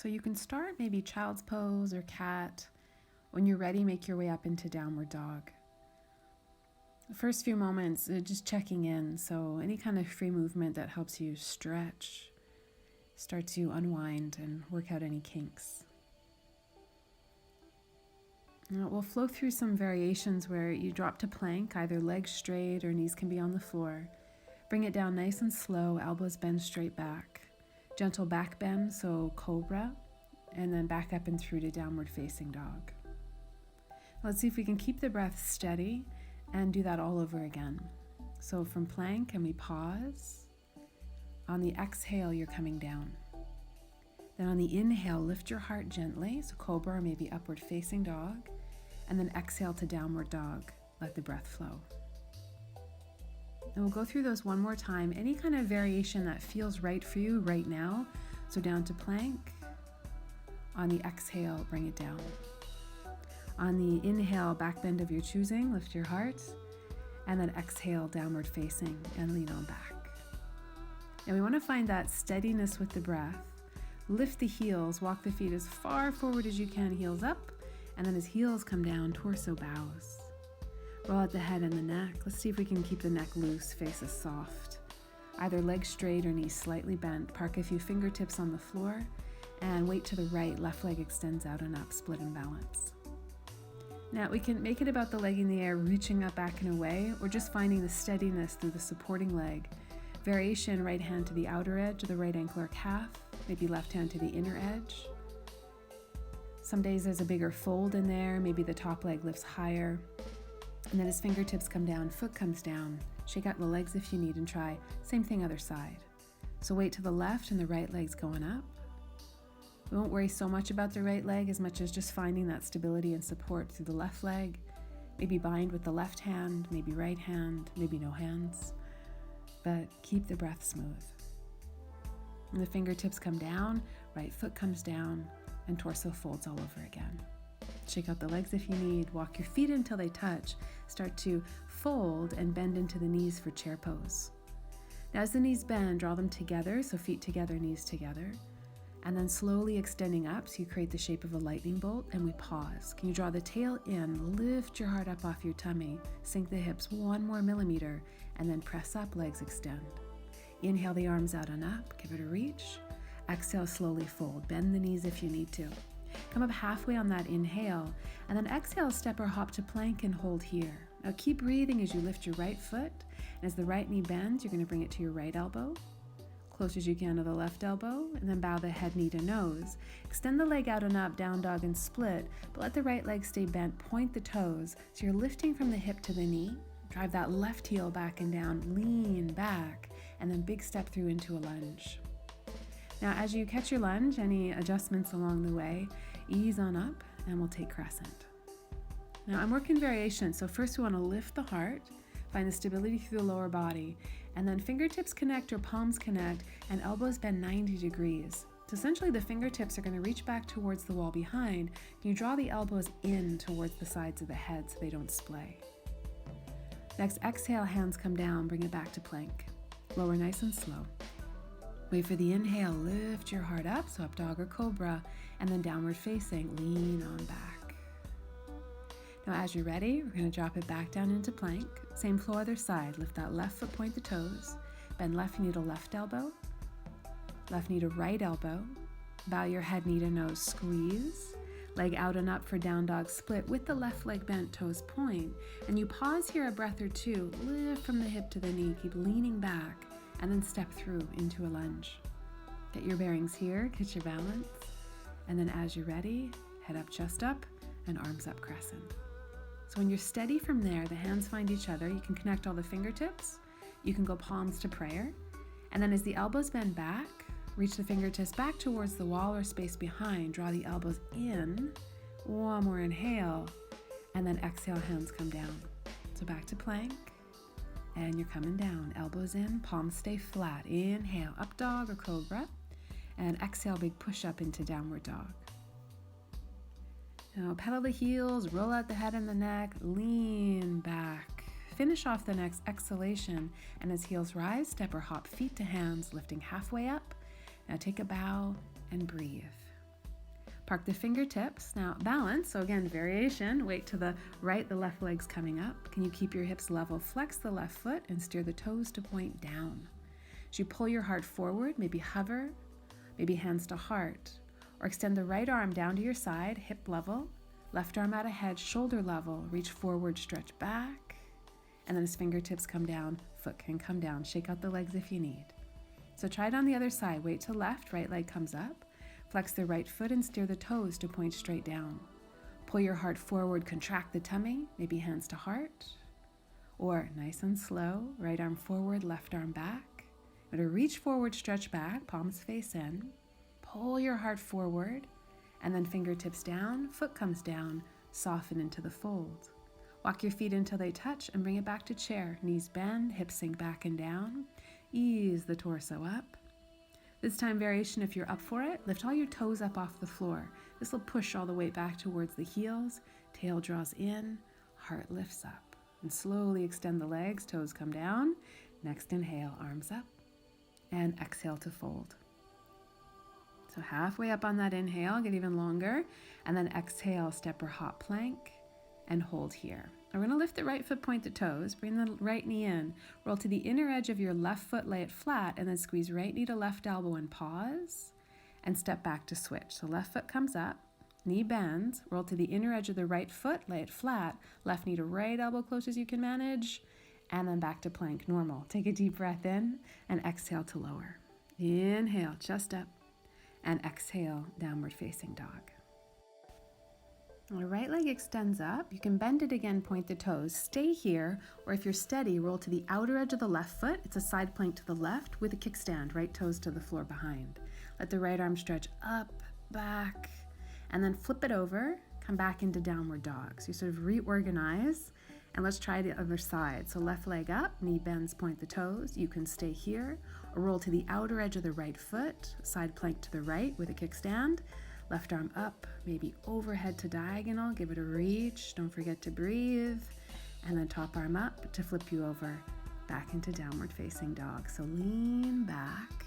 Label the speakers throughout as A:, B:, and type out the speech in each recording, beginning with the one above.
A: So you can start maybe child's pose or cat. When you're ready, make your way up into downward dog. The first few moments, just checking in. So any kind of free movement that helps you stretch, start to unwind and work out any kinks. Now we'll flow through some variations where you drop to plank, either legs straight or knees can be on the floor. Bring it down nice and slow, elbows bend straight back. Gentle back bend, so cobra, and then back up and through to downward facing dog. Let's see if we can keep the breath steady and do that all over again. So from plank, and we pause. On the exhale, you're coming down. Then on the inhale, lift your heart gently, so cobra or maybe upward facing dog, and then exhale to downward dog. Let the breath flow. And we'll go through those one more time. Any kind of variation that feels right for you right now. So down to plank. On the exhale, bring it down. On the inhale, back bend of your choosing, lift your heart. And then exhale, downward facing, and lean on back. And we want to find that steadiness with the breath. Lift the heels, walk the feet as far forward as you can, heels up. And then as heels come down, torso bows. Roll out the head and the neck. Let's see if we can keep the neck loose, faces soft. Either legs straight or knees slightly bent. Park a few fingertips on the floor and weight to the right. Left leg extends out and up, split and balance. Now we can make it about the leg in the air, reaching up, back and away, or just finding the steadiness through the supporting leg. Variation, right hand to the outer edge of the right ankle or calf, maybe left hand to the inner edge. Some days there's a bigger fold in there, maybe the top leg lifts higher. And then as fingertips come down, foot comes down. Shake out the legs if you need and try. Same thing other side. So weight to the left and the right leg's going up. We won't worry so much about the right leg as much as just finding that stability and support through the left leg. Maybe bind with the left hand, maybe right hand, maybe no hands. But keep the breath smooth. And the fingertips come down, right foot comes down, and torso folds all over again. Shake out the legs if you need. Walk your feet until they touch. Start to fold and bend into the knees for chair pose. Now as the knees bend, draw them together, so feet together, knees together. And then slowly extending up so you create the shape of a lightning bolt, and we pause. Can you draw the tail in, lift your heart up off your tummy, sink the hips 1 more millimeter, and then press up, legs extend. Inhale the arms out and up, give it a reach. Exhale, slowly fold. Bend the knees if you need to. Come up halfway on that inhale, and then exhale, step or hop to plank and hold here. Now keep breathing as you lift your right foot, and as the right knee bends, you're going to bring it to your right elbow, close as you can to the left elbow, and then bow the head, knee to nose. Extend the leg out and up, down dog and split, but let the right leg stay bent, point the toes, so you're lifting from the hip to the knee. Drive that left heel back and down, lean back, and then big step through into a lunge. Now, as you catch your lunge, any adjustments along the way, ease on up, and we'll take crescent. Now, I'm working variation, so first we want to lift the heart, find the stability through the lower body, and then fingertips connect or palms connect, and elbows bend 90 degrees. So essentially, the fingertips are going to reach back towards the wall behind. You draw the elbows in towards the sides of the head so they don't splay. Next, exhale, hands come down, bring it back to plank. Lower nice and slow. Wait for the inhale, lift your heart up, so up dog or cobra, and then downward facing, lean on back. Now as you're ready, we're going to drop it back down into plank. Same flow other side, lift that left foot, point the toes, bend left knee to left elbow, left knee to right elbow, bow your head, knee to nose, squeeze, leg out and up for down dog split with the left leg bent, toes point, and you pause here a breath or two, lift from the hip to the knee, keep leaning back, and then step through into a lunge. Get your bearings here, catch your balance, and then as you're ready, head up, chest up, and arms up, crescent. So when you're steady from there, the hands find each other, you can connect all the fingertips, you can go palms to prayer, and then as the elbows bend back, reach the fingertips back towards the wall or space behind, draw the elbows in, 1 more inhale, and then exhale, hands come down. So back to plank. And you're coming down, elbows in, palms stay flat. Inhale, up dog or cobra. And exhale, big push up into downward dog. Now pedal the heels, roll out the head and the neck, lean back. Finish off the next exhalation. And as heels rise, step or hop feet to hands, lifting halfway up. Now take a bow and breathe. Park the fingertips. Now balance, so again, variation. Weight to the right, the left leg's coming up. Can you keep your hips level? Flex the left foot and steer the toes to point down. As you pull your heart forward, maybe hover, maybe hands to heart, or extend the right arm down to your side, hip level, left arm out ahead, shoulder level, reach forward, stretch back, and then as fingertips come down, foot can come down. Shake out the legs if you need. So try it on the other side. Weight to left, right leg comes up. Flex the right foot and steer the toes to point straight down. Pull your heart forward, contract the tummy, maybe hands to heart. Or nice and slow, right arm forward, left arm back. Better reach forward, stretch back, palms face in. Pull your heart forward, and then fingertips down, foot comes down, soften into the fold. Walk your feet until they touch and bring it back to chair. Knees bend, hips sink back and down. Ease the torso up. This time variation, if you're up for it, lift all your toes up off the floor. This will push all the weight back towards the heels. Tail draws in, heart lifts up. And slowly extend the legs, toes come down. Next inhale, arms up. And exhale to fold. So halfway up on that inhale, get even longer. And then exhale, step or hop plank. And hold here. We're going to lift the right foot, point the toes, bring the right knee in, roll to the inner edge of your left foot, lay it flat, and then squeeze right knee to left elbow and pause, and step back to switch. So left foot comes up, knee bends, roll to the inner edge of the right foot, lay it flat, left knee to right elbow close as you can manage, and then back to plank, normal. Take a deep breath in, and exhale to lower. Inhale, chest up, and exhale, downward facing dog. The right leg extends up. You can bend it again, point the toes. Stay here, or if you're steady, roll to the outer edge of the left foot. It's a side plank to the left with a kickstand, right toes to the floor behind. Let the right arm stretch up, back, and then flip it over. Come back into downward dog. So you sort of reorganize, and let's try the other side. So left leg up, knee bends, point the toes. You can stay here, or roll to the outer edge of the right foot, side plank to the right with a kickstand. Left arm up, maybe overhead to diagonal, give it a reach, don't forget to breathe, and then top arm up to flip you over, back into downward facing dog. So lean back,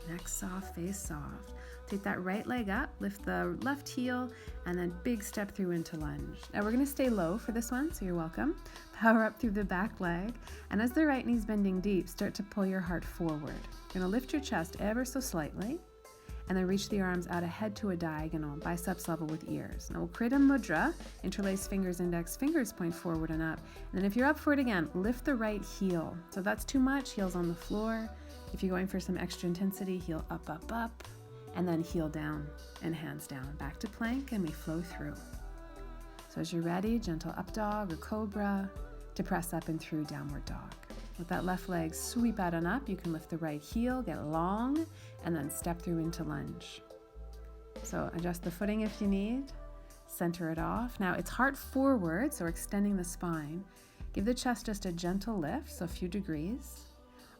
A: neck soft, face soft. Take that right leg up, lift the left heel, and then big step through into lunge. Now we're gonna stay low for this one, so you're welcome. Power up through the back leg, and as the right knee's bending deep, start to pull your heart forward. You're gonna lift your chest ever so slightly, and then reach the arms out ahead to a diagonal, biceps level with ears. Now we'll create a mudra, interlace fingers, index fingers point forward and up. And then if you're up for it again, lift the right heel. So if that's too much, heel's on the floor. If you're going for some extra intensity, heel up, up, up, and then heel down and hands down. Back to plank, and we flow through. So as you're ready, gentle up dog or cobra to press up and through downward dog. With that left leg sweep out and up, you can lift the right heel, get long, and then step through into lunge. So adjust the footing if you need, center it off. Now it's heart forward, so we're extending the spine. Give the chest just a gentle lift, so a few degrees.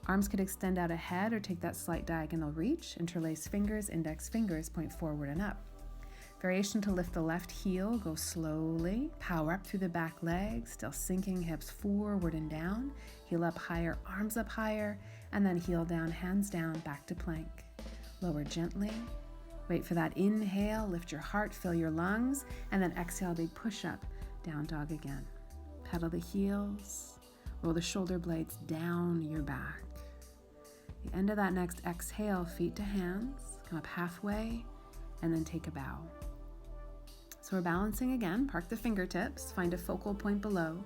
A: Arms could extend out ahead or take that slight diagonal reach. Interlace fingers, index fingers point forward and up. Variation to lift the left heel, go slowly. Power up through the back leg, still sinking hips forward and down. Heel up higher, arms up higher, and then heel down, hands down, back to plank. Lower gently. Wait for that inhale, lift your heart, fill your lungs, and then exhale, big push up, down dog again. Pedal the heels, roll the shoulder blades down your back. The end of that next exhale, feet to hands, come up halfway, and then take a bow. So we're balancing again, park the fingertips, find a focal point below.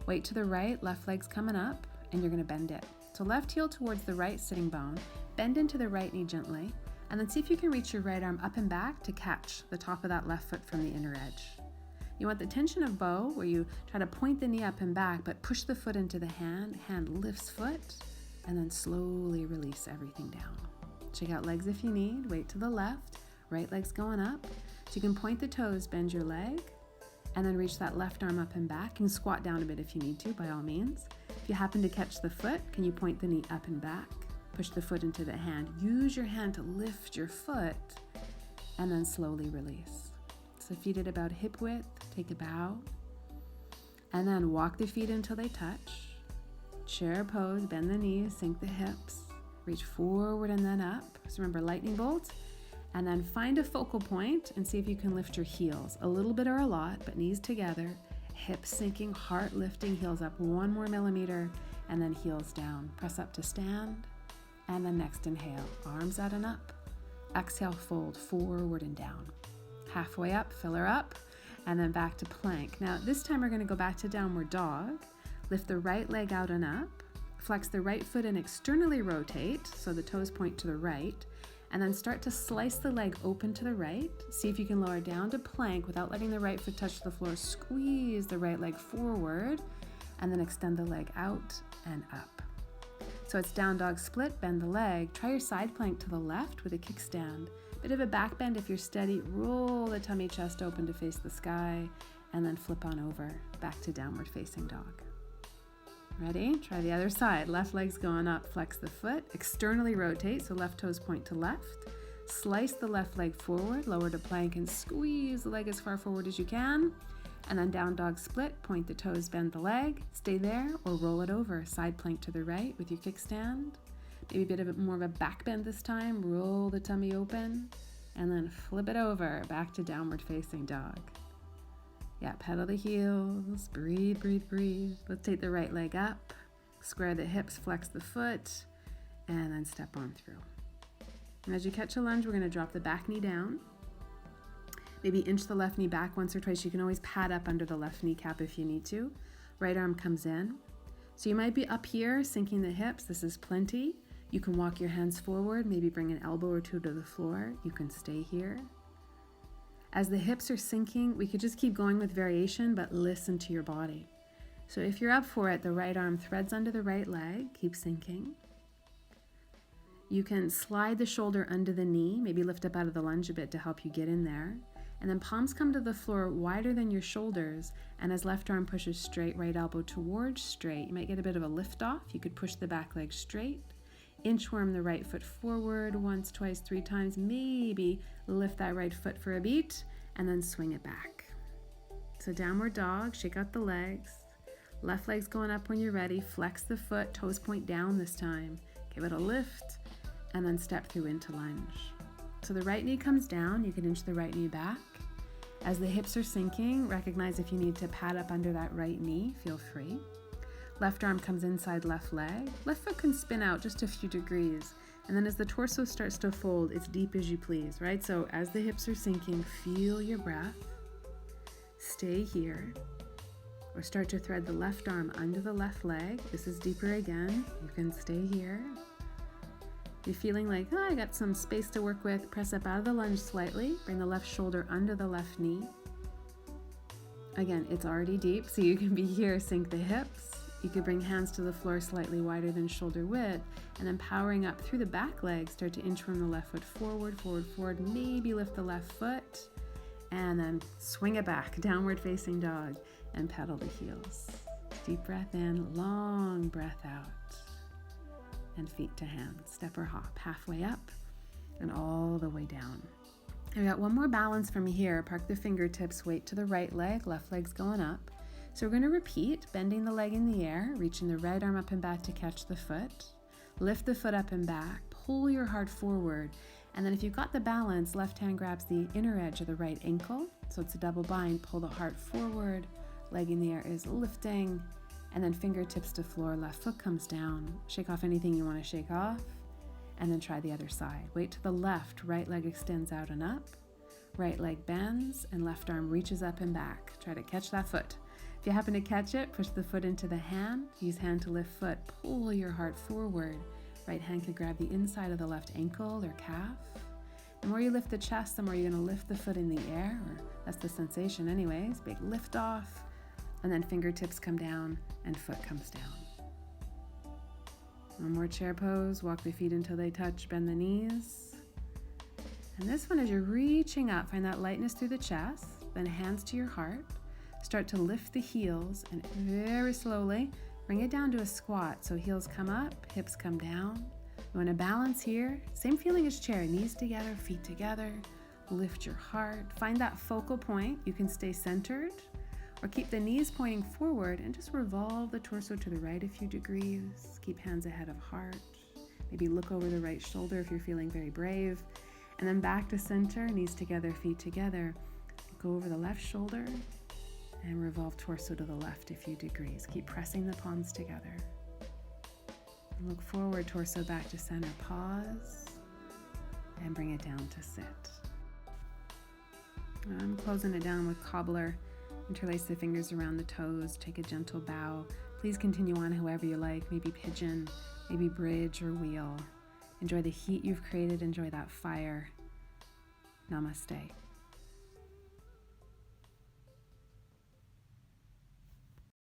A: Weight to the right, left leg's coming up, and you're gonna bend it. So left heel towards the right sitting bone, bend into the right knee gently, and then see if you can reach your right arm up and back to catch the top of that left foot from the inner edge. You want the tension of bow, where you try to point the knee up and back, but push the foot into the hand lifts foot, and then slowly release everything down. Check out legs if you need, weight to the left, right leg's going up. So you can point the toes, bend your leg, and then reach that left arm up and back. You can squat down a bit if you need to, by all means. If you happen to catch the foot, can you point the knee up and back? Push the foot into the hand. Use your hand to lift your foot, and then slowly release. So feet at about hip width, take a bow, and then walk the feet until they touch. Chair pose, bend the knees, sink the hips, reach forward and then up. So remember, lightning bolt, And then find a focal point and see if you can lift your heels. A little bit or a lot, but knees together, hips sinking, heart lifting, heels up 1 more millimeter, and then heels down. Press up to stand, and then next inhale, arms out and up. Exhale, fold forward and down. Halfway up, fill her up, and then back to plank. Now this time we're gonna go back to downward dog. Lift the right leg out and up. Flex the right foot and externally rotate, so the toes point to the right, and then start to slice the leg open to the right. See if you can lower down to plank without letting the right foot touch the floor. Squeeze the right leg forward, and then extend the leg out and up. So it's down dog split, bend the leg. Try your side plank to the left with a kickstand. Bit of a back bend if you're steady. Roll the tummy chest open to face the sky, and then flip on over, back to downward facing dog. Ready? Try the other side. Left leg's going up, flex the foot, externally rotate, so left toes point to left. Slice the left leg forward, lower to plank, and squeeze the leg as far forward as you can. And then down dog split, point the toes, bend the leg, stay there, or roll it over. Side plank to the right with your kickstand. Maybe a bit of more of a back bend this time. Roll the tummy open, and then flip it over, back to downward facing dog. Yeah, pedal the heels, breathe, breathe, breathe. Let's take the right leg up, square the hips, flex the foot, and then step on through. And as you catch a lunge, we're gonna drop the back knee down. Maybe inch the left knee back once or twice. You can always pad up under the left kneecap if you need to. Right arm comes in. So you might be up here, sinking the hips. This is plenty. You can walk your hands forward, maybe bring an elbow or two to the floor. You can stay here. As the hips are sinking, we could just keep going with variation, but listen to your body. So if you're up for it, the right arm threads under the right leg, keep sinking. You can slide the shoulder under the knee, maybe lift up out of the lunge a bit to help you get in there. And then palms come to the floor wider than your shoulders, and as left arm pushes straight, right elbow towards straight, you might get a bit of a lift off. You could push the back leg straight. Inchworm the right foot forward once, twice, 3 times. Maybe lift that right foot for a beat and then swing it back. So downward dog, shake out the legs. Left leg's going up when you're ready. Flex the foot, toes point down this time. Give it a lift and then step through into lunge. So the right knee comes down. You can inch the right knee back. As the hips are sinking, recognize if you need to pad up under that right knee, feel free. Left arm comes inside left leg. Left foot can spin out just a few degrees. And then as the torso starts to fold, it's deep as you please, right? So as the hips are sinking, feel your breath. Stay here. Or start to thread the left arm under the left leg. This is deeper again. You can stay here. If you're feeling like, oh, I got some space to work with, press up out of the lunge slightly. Bring the left shoulder under the left knee. Again, it's already deep, so you can be here, sink the hips. You could bring hands to the floor slightly wider than shoulder width, and then powering up through the back leg, start to inch from the left foot forward, forward, forward. Maybe lift the left foot, and then swing it back, downward facing dog, and pedal the heels. Deep breath in, long breath out, and feet to hands. Step or hop, halfway up, and all the way down. I got one more balance from here. Park the fingertips, weight to the right leg, left leg's going up. So we're going to repeat, bending the leg in the air, reaching the right arm up and back to catch the foot. Lift the foot up and back, pull your heart forward, and then if you've got the balance, left hand grabs the inner edge of the right ankle, so it's a double bind, pull the heart forward, leg in the air is lifting, and then fingertips to floor, left foot comes down. Shake off anything you want to shake off, and then try the other side. Weight to the left, right leg extends out and up, right leg bends, and left arm reaches up and back. Try to catch that foot. If you happen to catch it, push the foot into the hand, use hand to lift foot, pull your heart forward. Right hand can grab the inside of the left ankle or calf. The more you lift the chest, the more you're going to lift the foot in the air, or that's the sensation anyways. Big lift off, and then fingertips come down and foot comes down. One more chair pose, walk the feet until they touch, bend the knees. And this one, as you're reaching up, find that lightness through the chest, then hands to your heart. Start to lift the heels and very slowly bring it down to a squat. So heels come up, hips come down. You want to balance here. Same feeling as chair, knees together, feet together. Lift your heart. Find that focal point. You can stay centered or keep the knees pointing forward and just revolve the torso to the right a few degrees. Keep hands ahead of heart. Maybe look over the right shoulder if you're feeling very brave. And then back to center, knees together, feet together. Go over the left shoulder and revolve torso to the left a few degrees. Keep pressing the palms together. And look forward, torso back to center. Pause and bring it down to sit. I'm closing it down with cobbler. Interlace the fingers around the toes. Take a gentle bow. Please continue on however you like. Maybe pigeon, maybe bridge or wheel. Enjoy the heat you've created. Enjoy that fire. Namaste.